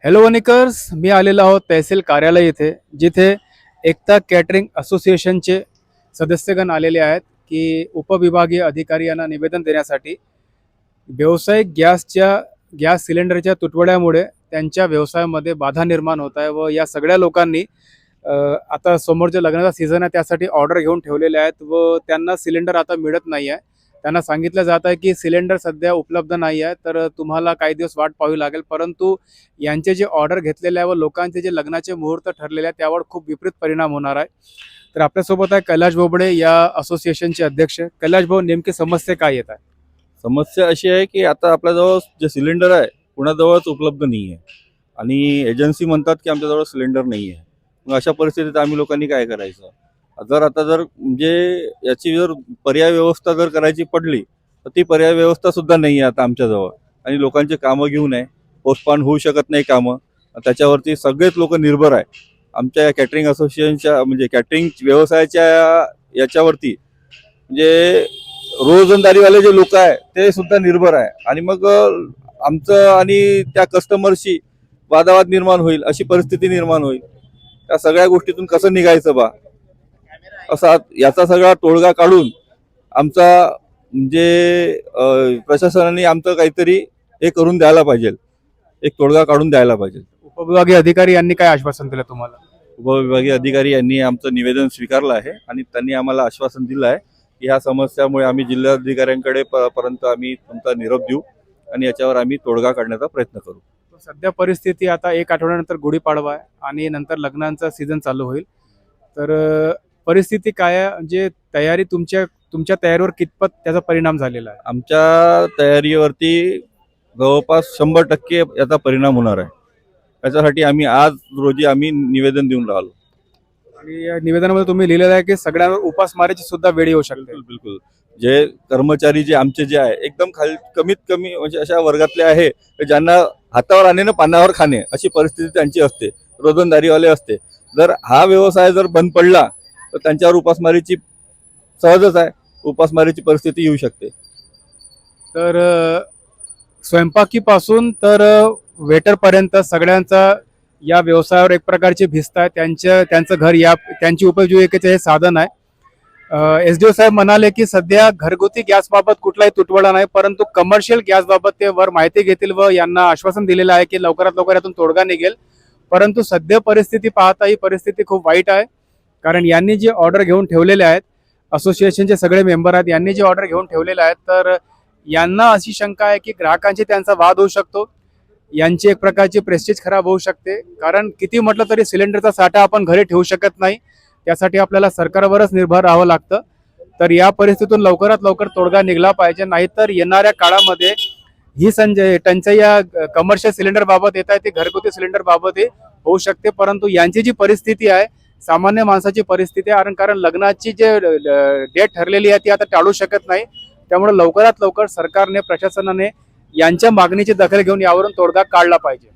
Hello वनिकर्स, मी आलेलो आहोत तहसील कार्यालय इथे, जिथे एकता कॅटरिंग असोसिएशनचे सदस्यगण आलेले आहेत की उपविभागीय अधिकारी यांना निवेदन देण्यासाठी व्यावसायिक गॅस सिलेंडरच्या तुटवड्यामुळे त्यांच्या व्यवसायामध्ये बाधा निर्माण होत आहे व या सगळ्या लोकांनी आता समोरच्या लग्नाचा सीझन आहे त्यासाठी ऑर्डर घेऊन ठेवलेले आहेत व त्यांना सिलेंडर आता मिळत नाही आहे. त्यांना सांगितलं जात आहे की सिलेंडर सध्या उपलब्ध नाही आहे, तर तुम्हाला काही दिवस वाट पाहावी लागेल. परंतु यांचे जे ऑर्डर घेतलेले आहे व लोकांचे जे लग्नाचे मुहूर्त ठरलेले आहे त्यावर खूप विपरीत परिणाम होणार आहे. तर आपल्यासोबत आहे कैलाश बोबडे, या असोसिएशनचे अध्यक्ष. कैलाश भाऊ, नेमकी समस्या काय येत आहे? समस्या अशी आहे की आता आपल्याजवळ जे सिलेंडर आहे कुणाजवळच उपलब्ध नाही आहे आणि एजन्सी म्हणतात की आमच्याजवळ सिलेंडर नाही आहे. मग अशा परिस्थितीत आम्ही लोकांनी काय करायचं? जर म्हणजे याची जर पर्याय व्यवस्था जर करायची पडली तर ती पर्याय व्यवस्था सुद्धा नाही आहे आता आमच्याजवळ. आणि लोकांचे कामं घेऊन आहे, पोस्टपोन होऊ शकत नाही कामं. त्याच्यावरती सगळेच लोक निर्भर आहे. आमच्या या कॅटरिंग असोसिएशनच्या म्हणजे कॅटरिंग व्यवसायाच्या याच्यावरती म्हणजे रोजंदारीवाले जे लोक आहे ते सुद्धा निर्भर आहे. आणि मग आमचं आणि त्या कस्टमरशी वादावाद निर्माण होईल, अशी परिस्थिती निर्माण होईल. त्या सगळ्या गोष्टीतून कसं निघायचं बा, असा याचा सगळा तोडगा काढून आमचा म्हणजे प्रशासनाने आमचं काहीतरी हे करून द्यायला पाहिजे, एक तोडगा काढून द्यायला पाहिजे. उपविभागीय अधिकारी यांनी काय आश्वासन दिलं तुम्हाला? उपविभागीय अधिकारी यांनी आमचं निवेदन स्वीकारलं आहे आणि त्यांनी आम्हाला आश्वासन दिलं आहे की ह्या समस्यामुळे आम्ही जिल्हाधिकाऱ्यांकडे पर्यंत आम्ही तुमचा निरोप देऊ आणि याच्यावर आम्ही तोडगा काढण्याचा प्रयत्न करू. सध्या परिस्थिती आता एक आठवड्यानंतर गुढीपाडवा आहे आणि नंतर लग्नांचा सीझन चालू होईल. तर परिस्थिती काय आहे, म्हणजे तयारी तुमच्या तयारीवर कितपत त्याचा परिणाम झालेला आहे? आमच्या तयारीवरती जवळपास 100% याचा परिणाम होणार आहे. त्याच्यासाठी आम्ही आज रोजी निवेदन देऊन राहिलो. आणि या निवेदनामध्ये तुम्ही लिहिलेलं आहे की सगळ्यांवर उपासमारीची सुद्धा वेळ येऊ शकते. बिलकुल. जे कर्मचारी जे आमचे जे आहे एकदम कमीत कमी म्हणजे अशा वर्गातले आहे की ज्यांना हातावर आणे ना पानावर खाणे अशी परिस्थिती त्यांची असते, रोजंदारीवाले असते. जर हा व्यवसाय जर बंद पडला तर त्यांच्यावर उपासमारीची सहजच आहे, उपासमारीची परिस्थिती येऊ शकते. तर स्वयंपाकीपासून तर वेटरपर्यंत सगळ्यांचा या व्यवसायावर एक प्रकारची भिस्त आहे. त्यांचं घर त्यांची उपजीविकेचे हे साधन आहे. SDO साहेब म्हणाले की सध्या घरगुती गॅसबाबत कुठलाही तुटवडा नाही, परंतु कमर्शियल गॅसबाबत ते वर माहिती घेतील व यांना आश्वासन दिलेलं आहे की लवकरात लवकर यातून तोडगा निघेल. परंतु सध्या परिस्थिती पाहता ही परिस्थिती खूप वाईट आहे. कारण यांनी जे ऑर्डर घेऊन ठेवलेले आहेत, असोसिएशनचे सगळे मेंबर आहेत, यांनी जे ऑर्डर घेऊन ठेवलेले आहेत, तर यांना अशी शंका आहे की ग्राहकांची त्यांचा वाद होऊ शकतो, यांची एक प्रकारची प्रेस्टीज खराब होऊ शकते. कारण किती म्हटलं तरी सिलेंडरचा साठा आपण घरी ठेवू शकत नाही, त्यासाठी आपल्याला सरकारवरच निर्भर राहावं लागतं. तर या परिस्थितीतून लवकरात लवकर तोडगा निघला पाहिजे, नाहीतर येणाऱ्या काळामध्ये ही टंचाई या कमर्शियल सिलेंडर बाबत येत आहे ती घरगुती सिलेंडर बाबत होऊ शकते. परंतु यांची जी परिस्थिती आहे, सामान्य माणसाची परिस्थिती आहे, कारण लग्नाची जे डेट ठरलेली आहे ती आता टाळू शकत नाही. त्यामुळे लवकरात लवकर सरकारने, प्रशासनाने यांच्या मागणीची दखल घेऊन यावरून तोडगा काढला पाहिजे.